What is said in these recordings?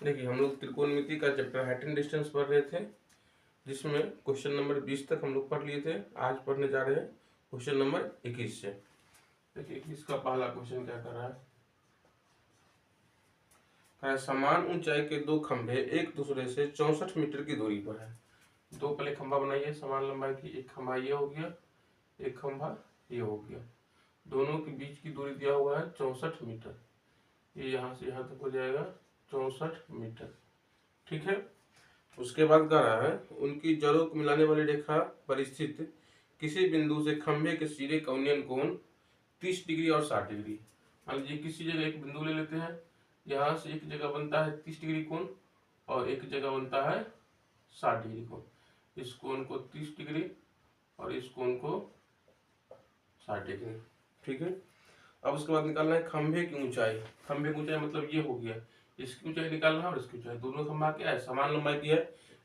देखिए हम लोग त्रिकोणमिति का चैप्टर हाइट एंड डिस्टेंस पढ़ रहे थे, जिसमें क्वेश्चन नंबर 20 तक हम लोग पढ़ लिए थे। आज पढ़ने जा रहे हैं क्वेश्चन नंबर 21 से। देखिए 21 का पहला क्वेश्चन क्या कर रहा है, समान ऊंचाई के दो खंभे एक दूसरे से 64 मीटर की दूरी पर है। दो पहले खंभा बनाइए समान लंबाई की, एक खंभा ये हो गया, एक खंभा ये हो गया। दोनों के बीच की दूरी दिया हुआ है 64 मीटर। ये यहाँ से यहाँ तक हो जाएगा 64 मीटर। ठीक है। उसके बाद कह रहा है उनकी जड़ों को मिलाने वाली रेखा पर स्थित किसी बिंदु से खंभे के सिरे का उन्नयन कोण 30 डिग्री और 60 डिग्री। मान लीजिए किसी जगह एक बिंदु ले लेते हैं, यहाँ से एक जगह बनता है 30 डिग्री कोण और एक जगह बनता है 60 डिग्री कोण। इस कोण को 30 डिग्री और इस कोण को 60 डिग्री। ठीक है। अब उसके बाद निकालना है खंभे की ऊंचाई। खंभे की ऊंचाई मतलब ये हो गया, इसकी ऊंचाई निकालना है और इसकी ऊंचाई, दोनों खंभा क्या है समान लंबाई की है,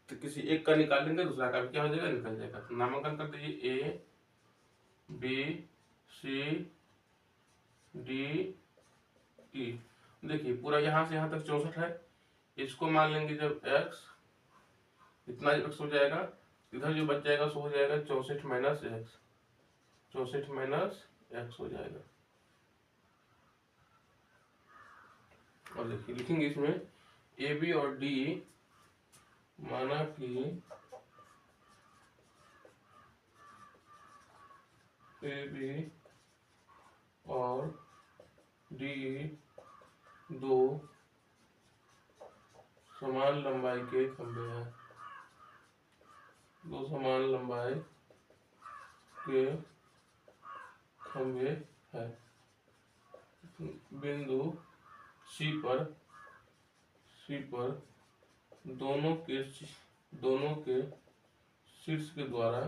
तो किसी एक का निकाल लेंगे दूसरा का क्या हो जाएगा निकल जाएगा। तो नामांकन कर दीजिए A B C D E. देखिए पूरा यहाँ से यहाँ तक 64 है, इसको मान लेंगे जब x, इतना x हो जाएगा, इधर जो बच जाएगा सो हो जाएगा 64 माइनस एक्स, 64 माइनस एक्स हो जाएगा। और देखिए लिखेंगे इसमें ए बी और डी, माना कि ए बी और डी दो समान लंबाई के खंभे हैं, दो समान लंबाई के खंभे हैं। बिंदु सी पर दोनों के शीर्ष के द्वारा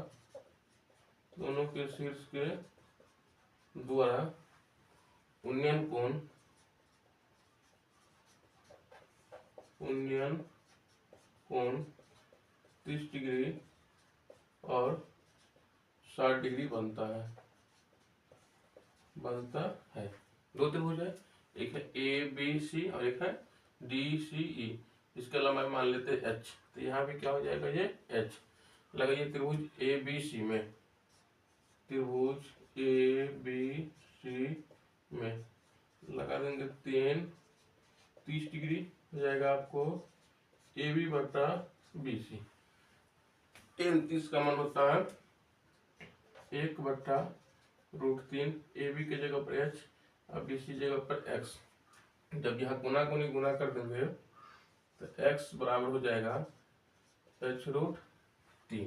उन्नयन कोण 30 डिग्री और 60 डिग्री बनता है। दो त्रिभुज है, एक है ए बी सी और एक है डी सी ई। इसका लंबाई मान लेते हैं एच, तो यहाँ भी क्या हो जाएगा ये एच। लगाइए त्रिभुज ए बी सी में, त्रिभुज ए बी सी में लगा देंगे 30 डिग्री हो जाएगा आपको ए बी बटा बी सी। 30 का मान होता है 1/√3, ए बी के जगह पर एच और बी सी जगह पर एक्स। जब यहाँ गुना कर देंगे तो x बराबर हो जाएगा h√3।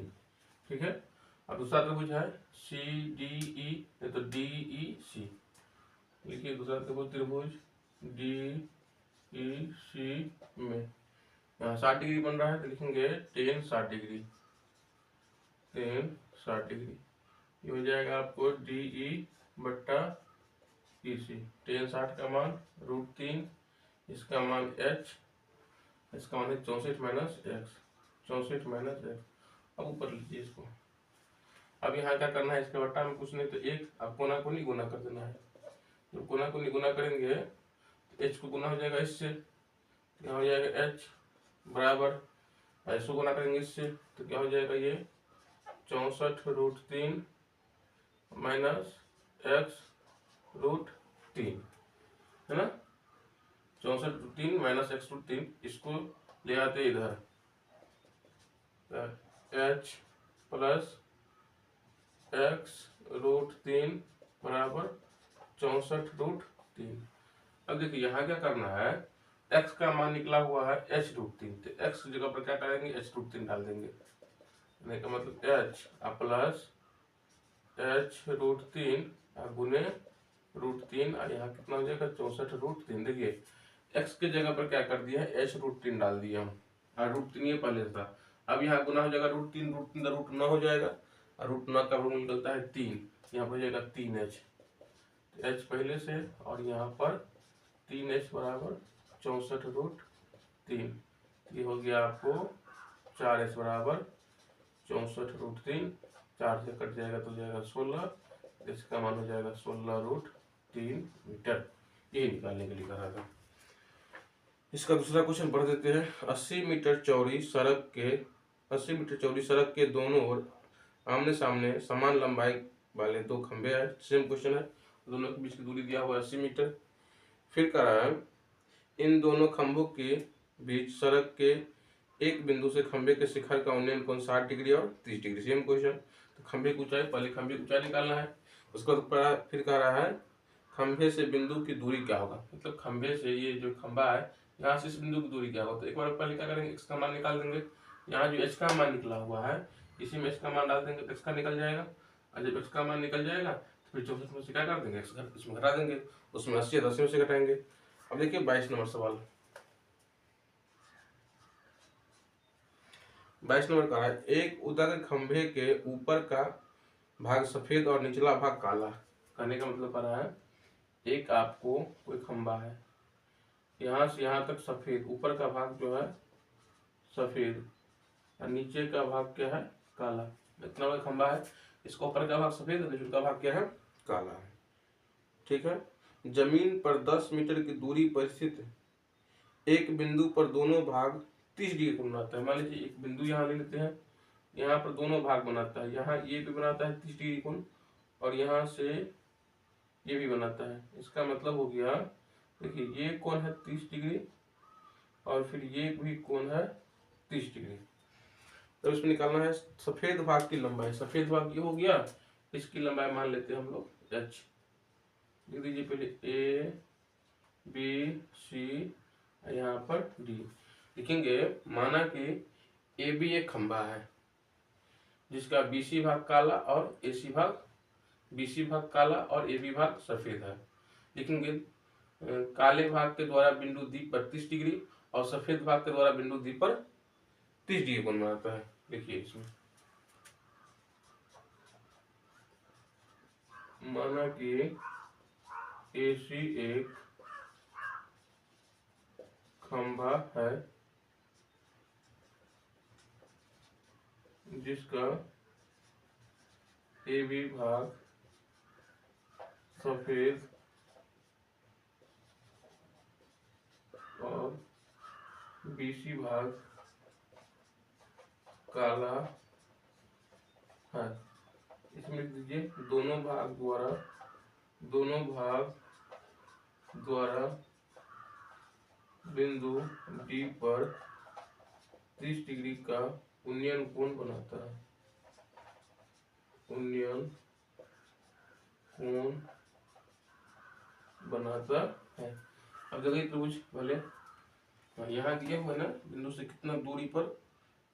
ठीक है। और दूसरा त्रिभुज है सी डी ई, तो डी ई सी। लिखिए दूसरा त्रिभुज डी ई सी में यहाँ 60 डिग्री बन रहा है, तो लिखेंगे 10 60 डिग्री, 10 60 डिग्री। ये हो जाएगा आपको डी ई बट्टा ई सी। 10 60 का मान √3, इसका मान h, इसका मान है 64 माइनस एक्स, 64 माइनस एक्स। अब ऊपर लीजिए इसको। अब यहाँ क्या करना है, इसके बट्टा में कुछ नहीं तो एक, अब कोना को नहीं गुना कर देना है। जब कोना को नहीं गुना करेंगे तो h को गुना हो जाएगा इससे, क्या हो जाएगा h बराबर, ऐसे गुना करेंगे इससे तो क्या हो जाएगा ये 64√3 माइनस x√3 है ना। 64√3 माइनस x√3, इसको ले आते इधर, h प्लस x√3 बराबर 64√3। अब देखिए यहाँ क्या करना है, x का मान निकला हुआ है h√3, तो x की जगह पर क्या करेंगे h√3 डाल देंगे, का मतलब h प्लस h√3 गुने √3 और यहाँ कितना हो जाएगा 64√3। देखिए x के जगह पर क्या कर दिया है h√3 डाल दिया हम, और √3 ये पहले था। अब यहाँ गुना हो जाएगा √3 √9 हो जाएगा, और √9 का वर्गमूल निकलता है 3, यहाँ पर हो जाएगा 3h, तो h पहले से, और यहाँ पर 3h बराबर 64√3। ये हो गया आपको 4h बराबर 64√3, 4 से कट जाएगा तो जाएगा 16, इसका मान हो जाएगा 16√3 मीटर। ये निकालने के लिए कहा था। इसका दूसरा क्वेश्चन पढ़ देते हैं। 80 मीटर चौड़ी सड़क के दोनों ओर आमने सामने समान लंबाई वाले दो खंभे हैं। सेम क्वेश्चन है, दोनों के बीच की दूरी दिया हुआ है 80 मीटर। फिर कह रहा है इन दोनों खंभों के बीच सड़क के एक बिंदु से खंभे के शिखर का उन्नयन कोण 60 डिग्री और 30 डिग्री। Same question. तो खंभे की ऊंचाई, पहले खंभे की ऊंचाई निकालना है। उसके बाद फिर कह रहा है खंभे से बिंदु की दूरी क्या होगा, मतलब खंभे से ये जो खंभा है यहाँ से इस बिंदु की दूरी क्या होगा। तो एक बार पहले क्या करेंगे, एक्स का मान निकाल देंगे। यहाँ जो एच का मान निकला हुआ है इसी में एक्स का मान डाल देंगे तो एक्स का निकल जाएगा। और जब एक्स का मान निकल जाएगा तो फिर 64 में से क्या कर देंगे, इसमें घटा देंगे। उसमें 80 10 में से घटाएंगे। अब देखिए 22 नंबर सवाल। 22 नंबर का है एक उदग्र खंभे के ऊपर का भाग सफेद और निचला भाग काला। कहने का मतलब कर रहा है एक आपको कोई खंभा है, यहाँ से यहाँ तक सफेद, ऊपर का भाग जो है सफेद और नीचे का भाग क्या है, काला। इतना बड़ा खंभा है, इसका ऊपर का भाग सफेद और नीचे का भाग क्या है, काला है। ठीक है। जमीन पर 10 मीटर की दूरी पर स्थित एक बिंदु पर दोनों भाग 30 डिग्री कोण बनाता है। मान लीजिए एक बिंदु यहाँ ले लेते हैं, यहाँ पर दोनों भाग बनाता है, यहाँ ये भी बनाता है 30 डिग्री कोण और यहाँ से ये भी बनाता है। इसका मतलब हो गया, देखिए ये कोण है 30 डिग्री और फिर ये भी कोण है 30 डिग्री। तो इसमें निकालना है सफेद भाग की लंबाई। सफेद भाग ये हो गया, इसकी लंबाई मान लेते हैं हम लोग h। लिख दीजिए पहले ए बी सी, यहाँ पर डी लिखेंगे। माना कि ए बी एक खंभा है जिसका बीसी भाग काला और एसी भाग, बीसी भाग काला और ए बी भाग सफेद है। लिखेंगे काले भाग के द्वारा बिंदु डी पर 30 डिग्री और सफेद भाग के द्वारा बिंदु डी पर 30 डिग्री कोण बनाता है। देखिए इसमें माना कि एसी एक खंभा है जिसका ए बी भाग सफेद और बीसी भाग काला है। इसमें लिख दीजिए दोनों भाग द्वारा बिंदु डी पर 30 डिग्री का उन्नयन कोण बनाता है। उन्नयन कोण बनाता है। अब देखिए त्रिभुज पहले यहाँ दिया हुआ है ना, बिंदु से कितना दूरी पर,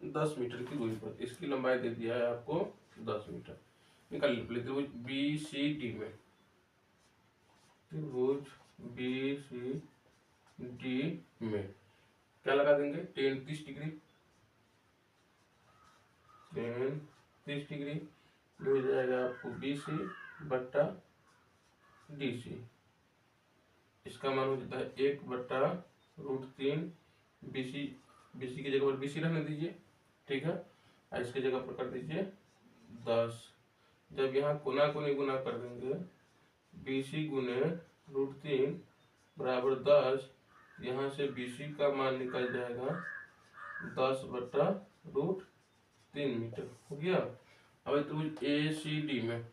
10 मीटर की दूरी पर, इसकी लंबाई दे दिया है आपको 10 मीटर। निकाल लीजिए त्रिभुज बी सी डी में, त्रिभुज बी सी डी में क्या लगा देंगे, tan 30 डिग्री, tan 30 डिग्री हो जाएगा आपको BC बट्टा DC। इसका मान हो जाता है 1/√3 BC। BC की जगह पर BC रहने दीजिए, ठीक है। और इसकी जगह पर कर दीजिए 10। जब यहाँ कोना कोनी गुना कर देंगे, BC गुने √3 बराबर 10, यहाँ से BC का मान निकल जाएगा 10/√3 मीटर हो गया। अब त्रिभुज ACD में,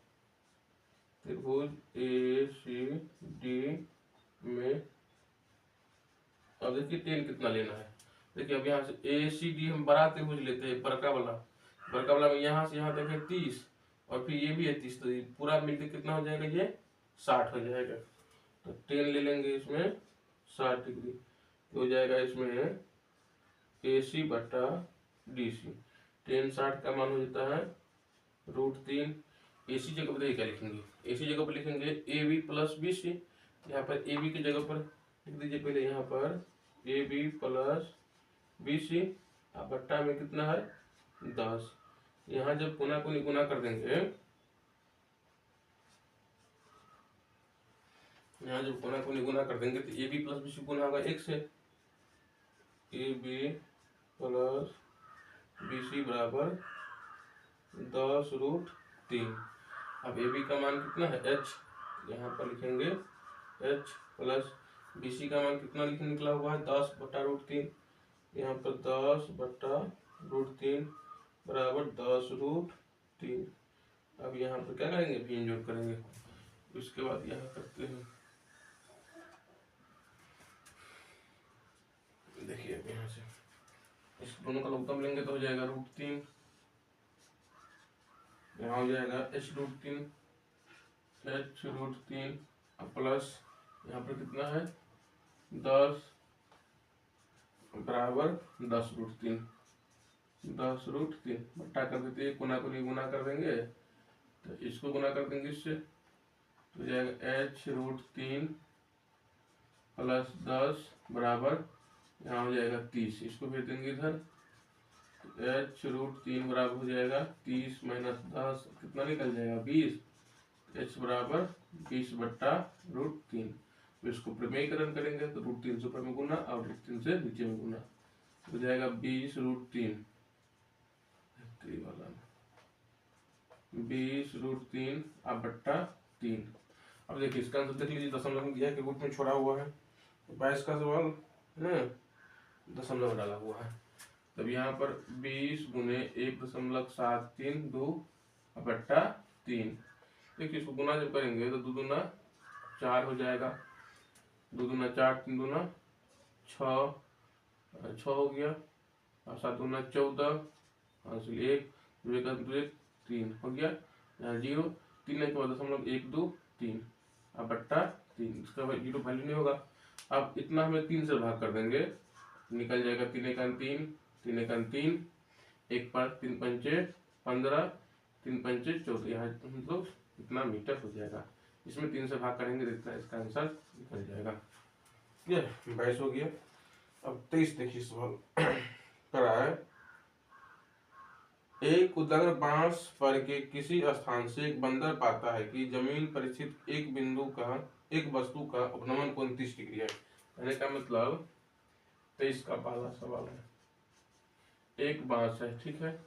त्रिभुज ACD में अब देखिए tan कितना लेना है। देखिए अब यहाँ से ACD हम बड़ा त्रिभुज लेते हैं, बड़का वाला में यहाँ से यहाँ तक है 30 और फिर ये भी है 30, तो पूरा मिलकर कितना हो जाएगा, ये 60 हो जाएगा। तो tan ले लेंगे इसमें 60 डिग्री, तो हो जाएगा इसमें AC बट्टा DC। tan 60 का मान हो जाता है √3। AC जगह पर क्या लिखेंगे, AC जगह पर लिखेंगे AB प्लस BC। यहाँ पर AB की जगह पर लिख दीजिए पहले, यहाँ पर AB प्लस BC, अब बट्टा में कितना है 10। यहाँ जब कोना कोनी गुना कर देंगे, यहाँ जब कोना कोनी गुना कर देंगे तो AB प्लस BC गुना होगा 1 से, AB प्लस BC बराबर 10√3। अब AB का मान कितना है H, यहाँ पर लिखेंगे H प्लस BC का मान कितना निकला हुआ है 10/√3। यहाँ पर 10/√3 बराबर 10√3। अब यहाँ पर क्या करेंगे, भिन्न जोड़ करेंगे। उसके बाद यहाँ करते हैं, देखिए अब यहाँ से इस दोनों का लघुत्तम लेंगे तो हो जाएगा √3, यहाँ हो जाएगा h√3 प्लस यहाँ पर कितना है 10 बराबर 10√3 बट्टा कर देते हैं, गुना कर देंगे तो इसको गुना कर देंगे इससे, तो जाएगा h√3 प्लस 10 बराबर यहाँ हो जाएगा 30। इसको भेज देंगे इधर, तो h√3 बराबर हो जाएगा 30 माइनस 10 कितना निकल जाएगा 20। h बराबर 20/√3। इसको प्रमेयीकरण करेंगे तो √3 से ऊपर में गुना और √3 से नीचे में गुना, हो जाएगा 20√3 20√3 अब बट्टा 3। अब देखिए इसका आंसर देख लीजिए, दशमलव में दिया के रूप में छोड़ा हुआ है, 22 का सवाल है, दशमलव डाला हुआ है। तब यहाँ पर 20 गुने 1.73 2/3। देखिए इसको गुना जब करेंगे तो 2 दूना 4 हो जाएगा, 2 दूना 4 3 दूना 6 हो गया, और 7 दूना 14 हासिल 1 2 1 3 हो गया, यहाँ 0 3 के बाद 0.123 अब बट्टा 3। इसका जीरो वैल्यू नहीं होगा। अब इतना हमें 3 से भाग कर देंगे, निकल जाएगा 3 1 3 3 1 3 1 पर 3 पंचे 15 3 पंचे 14, यहाँ मतलब इतना मीटर हो जाएगा। इसमें 3 से भाग करेंगे तो इतना इसका आंसर निकल जाएगा। ये 22 हो गया। अब 23 देखिए सवाल करा है, एक उदग्र बांस पर के किसी स्थान से एक बंदर पाता है कि जमीन पर स्थित एक वस्तु का अपनमन कोण 30 डिग्री है। कहने का मतलब 23 का पहला सवाल है, एक बांस है, ठीक है,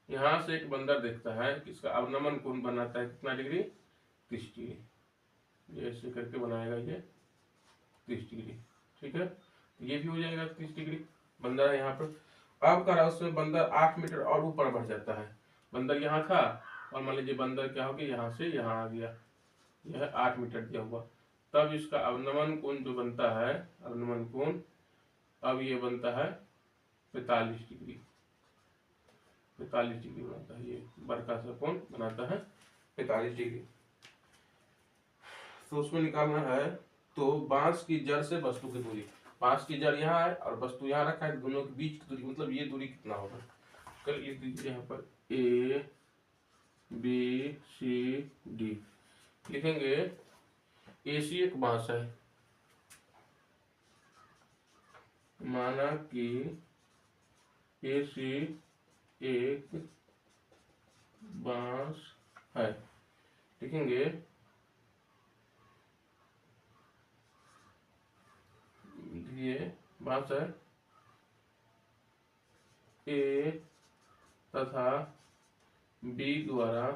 यहाँ से एक बंदर देखता है कि इसका अवनमन कोण बनाता है कितना डिग्री 30 डिग्री। ये ऐसे करके बनाएगा ये 30 डिग्री, ठीक है, ये भी हो जाएगा 30 डिग्री। बंदर है यहाँ पर, अब करा उसमें बंदर 8 मीटर और ऊपर बढ़ जाता है। बंदर यहाँ था और मान लीजिए बंदर क्या हो गया, यहाँ से यहाँ आ गया, यह 8 मीटर दिया हुआ, तब इसका अवनमन कोण जो बनता है, अवनमन कोण अब ये बनता है 45 डिग्री। 45 डिग्री बनाता है, ये बरका सा कोण बनाता है 45 डिग्री। तो उसमें निकालना है, तो बांस की जड़ से वस्तु की दूरी, बांस की जड़ यहाँ है और वस्तु यहाँ रखा है, दोनों के बीच की दूरी मतलब ये दूरी कितना होगा। कल लिख दीजिए यहाँ पर A B C D लिखेंगे। AC एक बांस है, माना कि AC एक बांस है, लिखेंगे ये बांस है A तथा B द्वारा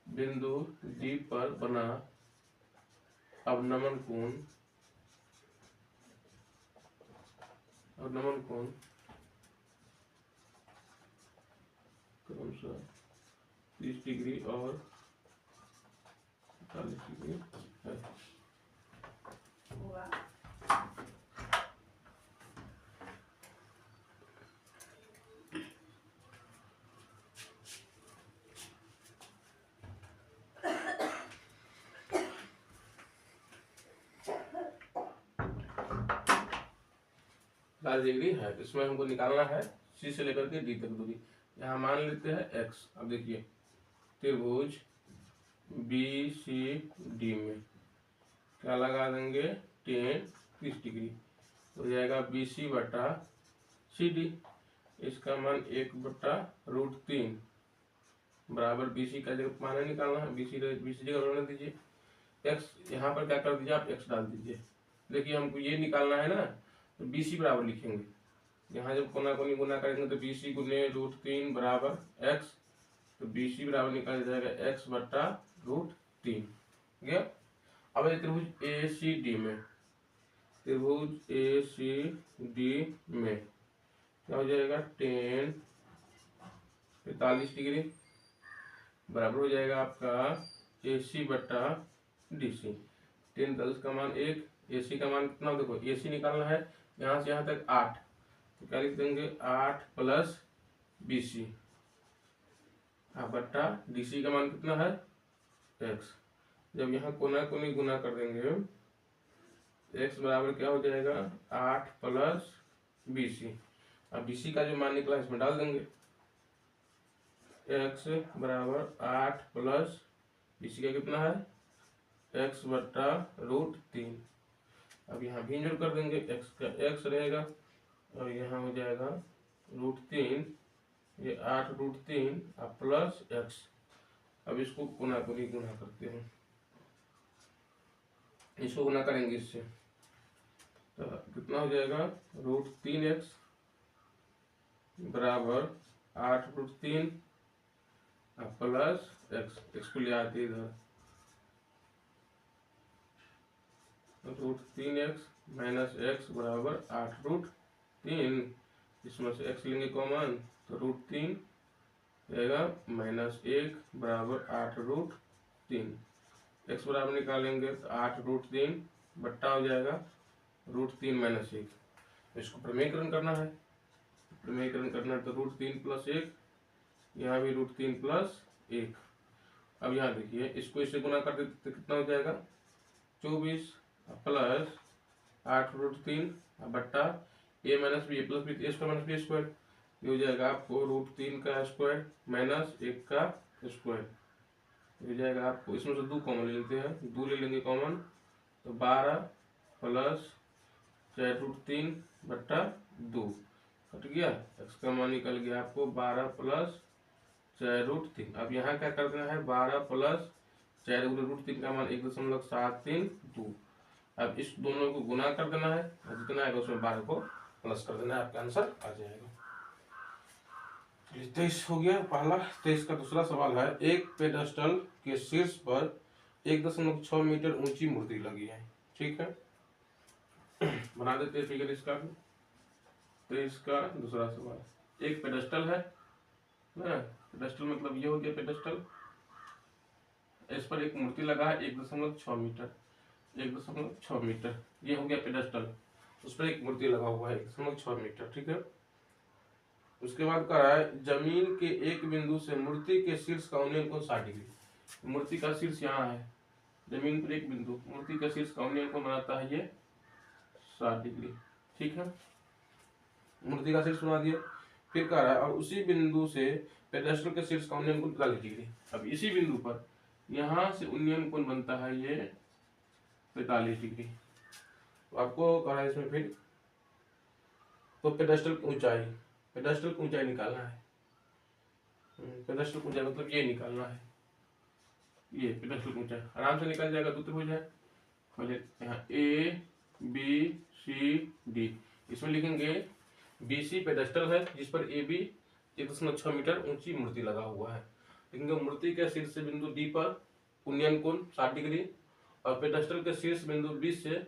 बिंदु D पर बना अवनमन कोण क्रमशः 30 डिग्री और 40 डिग्री है। डिग्री है, इसमें हमको निकालना है C से लेकर के D तक दूरी। यहाँ मान लेते हैं x। अब देखिए त्रिभुज BCD में क्या लगा देंगे, tan 30 डिग्री, हो जाएगा BC बटा CD। इसका मान 1/√3 बराबर BC का जगह मान निकालना है, BC जगह रहने दीजिए, x यहाँ पर क्या कर दीजिए आप x डाल दीजिए। देखिए हमको ये निकालना है ना, तो BC बराबर लिखेंगे, यहाँ जब कोना कोनी गुना करेंगे तो BC गुने √3 बराबर x, तो BC बराबर निकाल जाएगा x/√3। 3 गया। अब ये त्रिभुज ए सी डी में, त्रिभुज ए सी डी में क्या हो जाएगा, 10 45 डिग्री बराबर हो जाएगा आपका ए सी बटा डी सी। 10 10 का मान 1, ए सी का मान कितना, देखो ए सी निकालना है यहाँ से यहाँ तक 8, तो क्या लिख देंगे 8 प्लस बी सी बटा डी सी का मान कितना है x। जब यहाँ कोना कोनी गुना कर देंगे x बराबर क्या हो जाएगा 8 प्लस बी सी। अब बी सी का जो मान निकला इसमें डाल देंगे, x बराबर 8 प्लस बी सी का कितना है x बटा √3। अब यहाँ भी जोड़ कर देंगे, x का x रहेगा और यहाँ हो जाएगा √3, ये 8 √3 प्लस x। अब इसको गुना करते हैं, इसको गुना करेंगे इससे तो कितना हो जाएगा √3x बराबर 8 √3 प्लस x को ले आते इधर, √3x माइनस x बराबर 8 √3, इसमें से x लेंगे कॉमन तो √3 रहेगा -1 बराबर 8 √3। x बराबर निकालेंगे तो 8 √3 बट्टा हो जाएगा √3 - 1। इसको प्रमेयकरण करना है, प्रमेयकरण करना है तो √3 + 1, यहाँ भी √3 + 1। अब यहाँ देखिए इसको इससे गुना कर देते तो कितना हो जाएगा 24 प्लस 8 √3 बट्टा a - b + b a² - b², ये हो जाएगा आपको √3 का स्क्वायर माइनस 1 का स्क्वायर, ये हो जाएगा आपको, इसमें से 2 कॉमन ले लेते हैं, 2 ले लेंगे कॉमन तो 12 प्लस 4 √3 बट्टा 2 कट गया, x का मान निकल गया आपको 12 प्लस 4 √3। अब यहाँ क्या कर देना है 12 प्लस 4 √3 का मान 1.732। अब इस दोनों को गुना कर देना है, जितना आएगा उसमें 12 को प्लस कर देना है, आपका आंसर आ जाएगा। 23 हो गया पहला। 23 का दूसरा सवाल है, एक पेडस्टल के शीर्ष पर 1.6 मीटर ऊंची मूर्ति लगी है, ठीक है। बना देते हैं फिगर इसका। 23 का दूसरा सवाल, एक पेडस्टल है ना, पेडस्टल मतलब ये हो गया पेडस्टल, इस पर एक मूर्ति लगा है 1.6 मीटर, 1.6 मीटर ये हो गया पेडस्टल, उस पर एक मूर्ति लगा हुआ है 1.6 मीटर, ठीक है। उसके बाद कह रहा है जमीन के एक बिंदु से मूर्ति के शीर्ष का उन्नयन कोण 60 डिग्री। मूर्ति का शीर्ष यहाँ है, जमीन पर एक बिंदु, मूर्ति का शीर्ष का उन्नयन कोण बनाता है ये 60 डिग्री, ठीक है। मूर्ति का शीर्ष बना दिया, फिर कह रहा है और उसी बिंदु से पेडस्टल के शीर्ष का उन्नयन कोण 45 डिग्री। अब इसी बिंदु पर यहाँ से उन्नयन कोण बनता है ये 45 डिग्री। तो आपको कह रहा है इसमें फिर तो पेडस्टल की ऊंचाई, पेडस्टल की ऊंचाई निकालना है, पेडस्टल की ऊंचाई मतलब ये निकालना है, ये पेडस्टल की ऊंचाई आराम से निकल जाएगा। दो त्रिभुज है, पहले यहाँ ए बी सी डी, इसमें लिखेंगे बी सी पेडस्टल है जिस पर ए बी 1.6 मीटर ऊंची मूर्ति लगा हुआ है, लिखेंगे मूर्ति के शीर्ष से बिंदु डी पर उन्नयन कोण 60 डिग्री और पेडस्टल के शीर्ष बिंदु बी से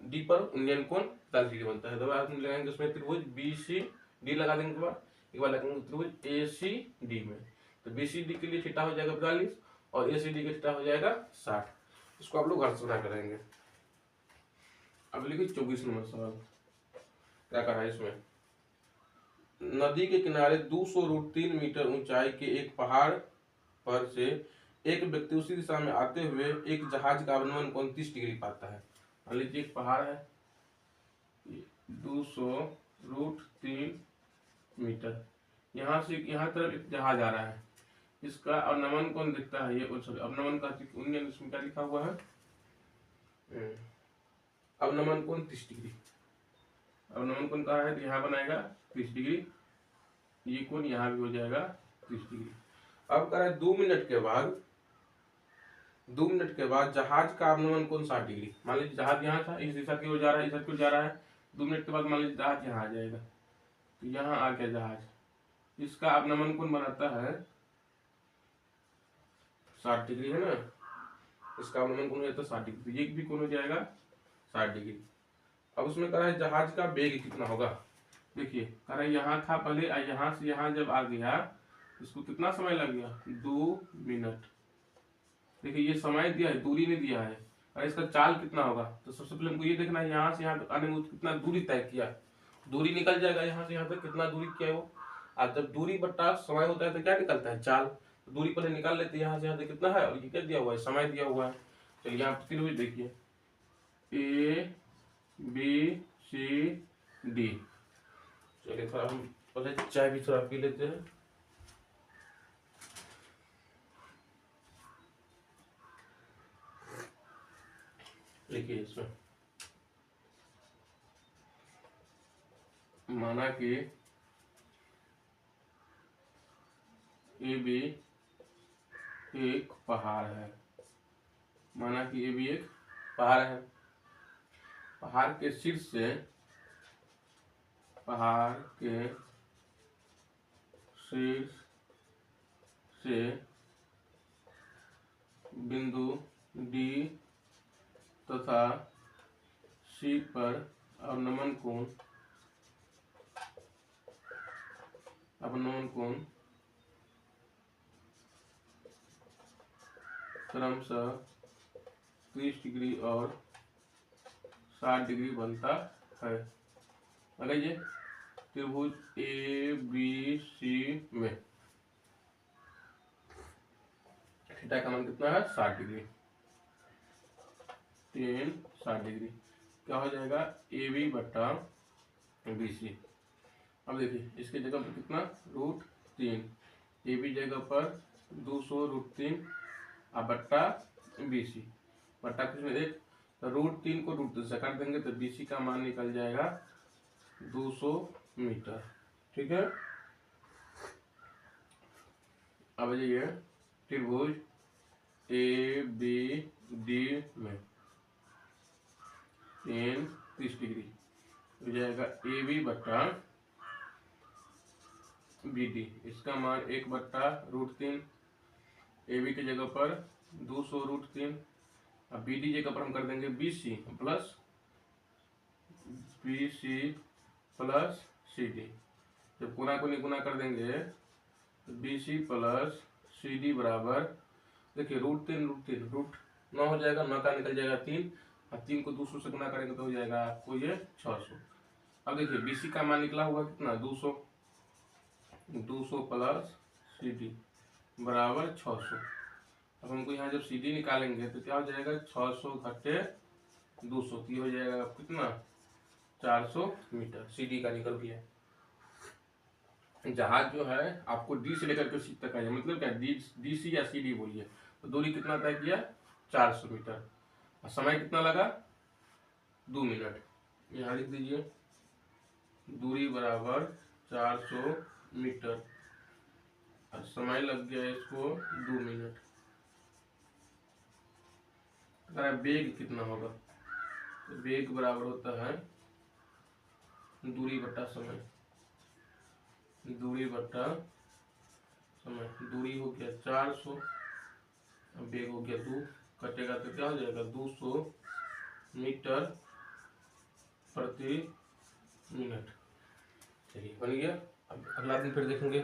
डी पर उन्नयन कोण 45 डिग्री बनता है। दोबारा हम लगाएंगे उसमें त्रिभुज बी सी डी लगा देंगे, एक बार लगाएंगे त्रिभुज ए सी डी में, तो बी सी डी के लिए थीटा हो जाएगा 45 और ए सी डी का थीटा हो जाएगा 60। इसको आप लोग घर से बना करेंगे। अब लिखिए 24 नंबर सवाल, क्या करा है इसमें, नदी के किनारे 200 √3 मीटर ऊंचाई के एक पहाड़ पर से एक व्यक्ति उसी दिशा में आते हुए एक जहाज का अवनमन कोण 30 डिग्री पाता है। मान लीजिए एक पहाड़ है 200 √3 मीटर, यहाँ से यहाँ तरफ एक जहाज आ रहा है, इसका अवनमन कोण दिखता है ये, अवनमन का उन्नयन इसमें क्या लिखा हुआ है, अवनमन कोण 30 डिग्री। अवनमन कोण कहा है तो यहाँ बनाएगा 30 डिग्री, ये कोण यहाँ भी हो जाएगा 30 डिग्री। अब कह रहा है 2 मिनट के बाद जहाज का अवनमन कोण 60 डिग्री। मान लीजिए जहाज यहाँ था, इस दिशा की ओर जा रहा है, इस दिशा की ओर जा रहा है, 2 मिनट के बाद मान लीजिए जहाज यहाँ आ जाएगा, तो यहाँ आ गया जहाज, इसका अवनमन कोण बनाता है 60 डिग्री, है ना। इसका अवनमन कोण हो जाता है 60 डिग्री, तो ये भी कोण हो जाएगा 60 डिग्री। अब उसमें कह रहा है जहाज का वेग कितना होगा। देखिए कह रहा है यहाँ था पहले, यहाँ से यहाँ जब आ गया इसको कितना समय लग गया, 2 मिनट। देखिए ये समय दिया है, दूरी नहीं दिया है, और इसका चाल कितना होगा। तो सबसे पहले हमको ये देखना है यहाँ से यहाँ तक आने में कितना दूरी तय किया, दूरी निकल जाएगा यहाँ से यहाँ तक कितना दूरी किया है वो। आज जब दूरी बट्टा समय होता है तो क्या निकलता है, चाल। तो दूरी पहले निकाल लेते हैं यहाँ से यहाँ तक कितना है, और ये क्या दिया हुआ है, समय दिया हुआ है। चलिए यहाँ पर त्रिभुज देखिए ए बी सी डी। चलिए थोड़ा हम पहले चाय भी थोड़ा पी लेते हैं। देखिए इसमें माना कि ए बी एक पहाड़ है, माना कि ए बी एक पहाड़ है। पहाड़ के शीर्ष से, पहाड़ के शीर्ष से बिंदु डी तथा सी पर अवनमन कोण क्रमशः 30 डिग्री और 60 डिग्री बनता है। अगर ये त्रिभुज ए बी सी में थीटा का मान कितना है, 60 डिग्री, 60 डिग्री क्या हो जाएगा, ए बी बट्टा बी सी। अब देखिए इसके जगह पर कितना, √3, ए बी जगह पर 200√3 और बट्टा बी सी, बट्टा कुछ में एक, तो √3 को √3 से काट देंगे तो बी सी का मान निकल जाएगा 200 मीटर। ठीक है। अब ये त्रिभुज ए बी डी में 30 डिग्री हो जाएगा ए बी बट्टा बी डी, इसका मान 1 बट्टा √3, ए बी की जगह पर 200√3, अब बी डी जगह पर हम कर देंगे B C plus C D. जब गुना को निगुना कर देंगे तो B C plus C D बराबर, देखिए √3 √9 हो जाएगा, 9 का निकल जाएगा 3, और 3 को 200 से गुना करेंगे तो हो जाएगा आपको ये 600। अब देखिए बी सी का मान निकला हुआ कितना, 200 प्लस सी डी बराबर 600। अब हमको यहाँ जब सी डी निकालेंगे तो क्या हो जाएगा, 600 घटे 200, तो हो जाएगा कितना, 400 मीटर सी डी का निकल गया। जहाज जो है आपको डी से लेकर के सी तक है, मतलब क्या डी सी या सी डी बोलिए, तो दूरी कितना तय किया, 400 मीटर, और समय कितना लगा, 2 मिनट। यहाँ लिख दीजिए दूरी बराबर 400 मीटर और समय लग गया इसको 2 मिनट। अगर वेग कितना होगा, तो वेग बराबर होता है दूरी बट्टा समय, दूरी बट्टा समय। दूरी हो गया 400, वेग हो गया 2, कटेगा तो क्या हो जाएगा, 200 मीटर प्रति मिनट। चलिए बन गया। अब अगला दिन फिर देखेंगे।